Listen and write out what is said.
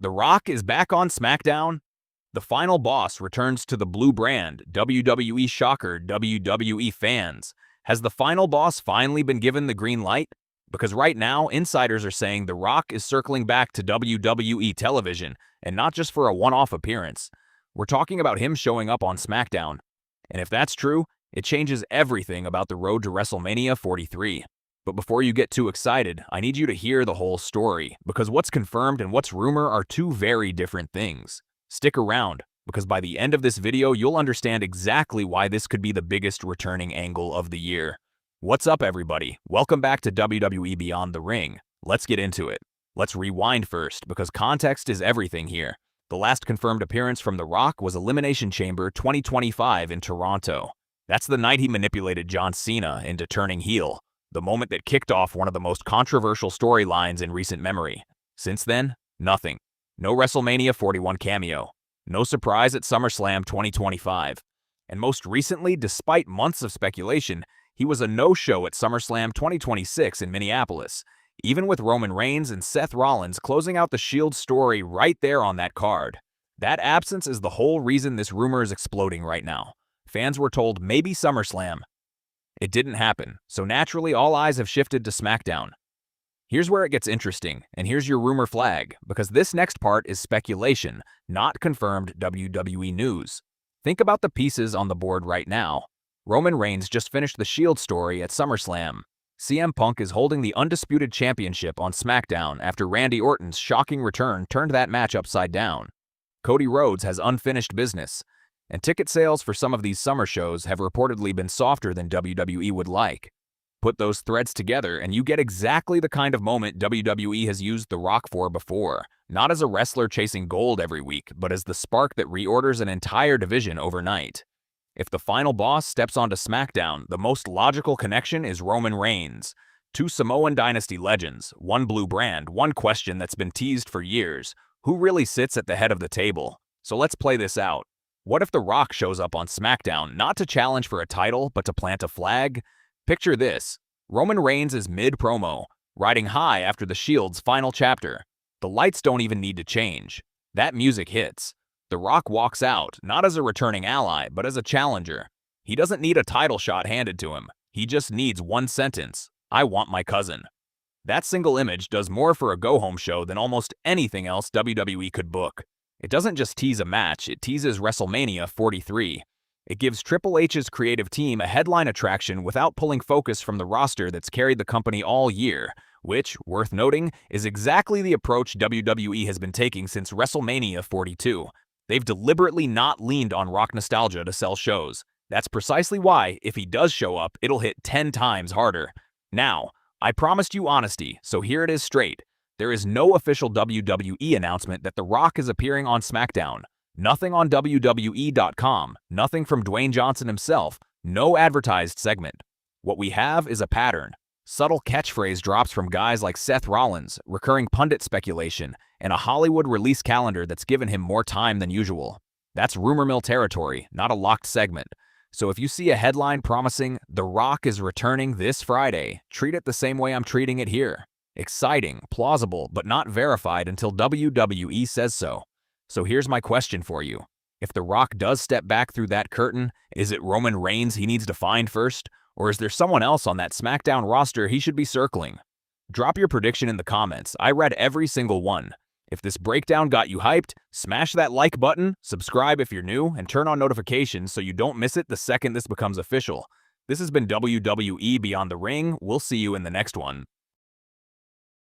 The Rock is back on SmackDown. The final boss returns to the blue brand. WWE shocker, WWE fans. Has the final boss finally been given the green light? Because right now, insiders are saying The Rock is circling back to WWE television, and not just for a one-off appearance. We're talking about him showing up on SmackDown. And if that's true, it changes everything about the road to WrestleMania 43. But before you get too excited, I need you to hear the whole story, because what's confirmed and what's rumor are two very different things. Stick around, because by the end of this video, you'll understand exactly why this could be the biggest returning angle of the year. What's up, everybody? Welcome back to WWE Beyond the Ring. Let's get into it. Let's rewind first, because context is everything here. The last confirmed appearance from The Rock was Elimination Chamber 2025 in Toronto. That's the night he manipulated John Cena into turning heel. The moment that kicked off one of the most controversial storylines in recent memory. Since then, nothing. No WrestleMania 41 cameo. No surprise at SummerSlam 2025. And most recently, despite months of speculation, he was a no-show at SummerSlam 2026 in Minneapolis, even with Roman Reigns and Seth Rollins closing out the Shield story right there on that card. That absence is the whole reason this rumor is exploding right now. Fans were told maybe SummerSlam. It didn't happen, so naturally all eyes have shifted to SmackDown. Here's where it gets interesting, and here's your rumor flag, because this next part is speculation, not confirmed WWE news. Think about the pieces on the board right now. Roman Reigns just finished the Shield story at SummerSlam. CM Punk is holding the undisputed championship on SmackDown after Randy Orton's shocking return turned that match upside down. Cody Rhodes has unfinished business. And ticket sales for some of these summer shows have reportedly been softer than WWE would like. Put those threads together and you get exactly the kind of moment WWE has used The Rock for before, not as a wrestler chasing gold every week, but as the spark that reorders an entire division overnight. If the final boss steps onto SmackDown, the most logical connection is Roman Reigns. Two Samoan Dynasty legends, one blue brand, one question that's been teased for years. Who really sits at the head of the table? So let's play this out. What if The Rock shows up on SmackDown not to challenge for a title, but to plant a flag? Picture this. Roman Reigns is mid-promo, riding high after the Shield's final chapter. The lights don't even need to change. That music hits. The Rock walks out, not as a returning ally, but as a challenger. He doesn't need a title shot handed to him. He just needs one sentence. I want my cousin. That single image does more for a go-home show than almost anything else WWE could book. It doesn't just tease a match, it teases WrestleMania 43. It gives Triple H's creative team a headline attraction without pulling focus from the roster that's carried the company all year, which, worth noting, is exactly the approach WWE has been taking since WrestleMania 42. They've deliberately not leaned on Rock nostalgia to sell shows. That's precisely why, if he does show up, it'll hit 10 times harder. Now, I promised you honesty, so here it is straight. There is no official WWE announcement that The Rock is appearing on SmackDown. Nothing on WWE.com, nothing from Dwayne Johnson himself, no advertised segment. What we have is a pattern. Subtle catchphrase drops from guys like Seth Rollins, recurring pundit speculation, and a Hollywood release calendar that's given him more time than usual. That's rumor mill territory, not a locked segment. So if you see a headline promising The Rock is returning this Friday, treat it the same way I'm treating it here. Exciting, plausible, but not verified until WWE says so. So here's my question for you. If The Rock does step back through that curtain, is it Roman Reigns he needs to find first? Or is there someone else on that SmackDown roster he should be circling? Drop your prediction in the comments. I read every single one. If this breakdown got you hyped, smash that like button, subscribe if you're new, and turn on notifications so you don't miss it the second this becomes official. This has been WWE Beyond the Ring. We'll see you in the next one.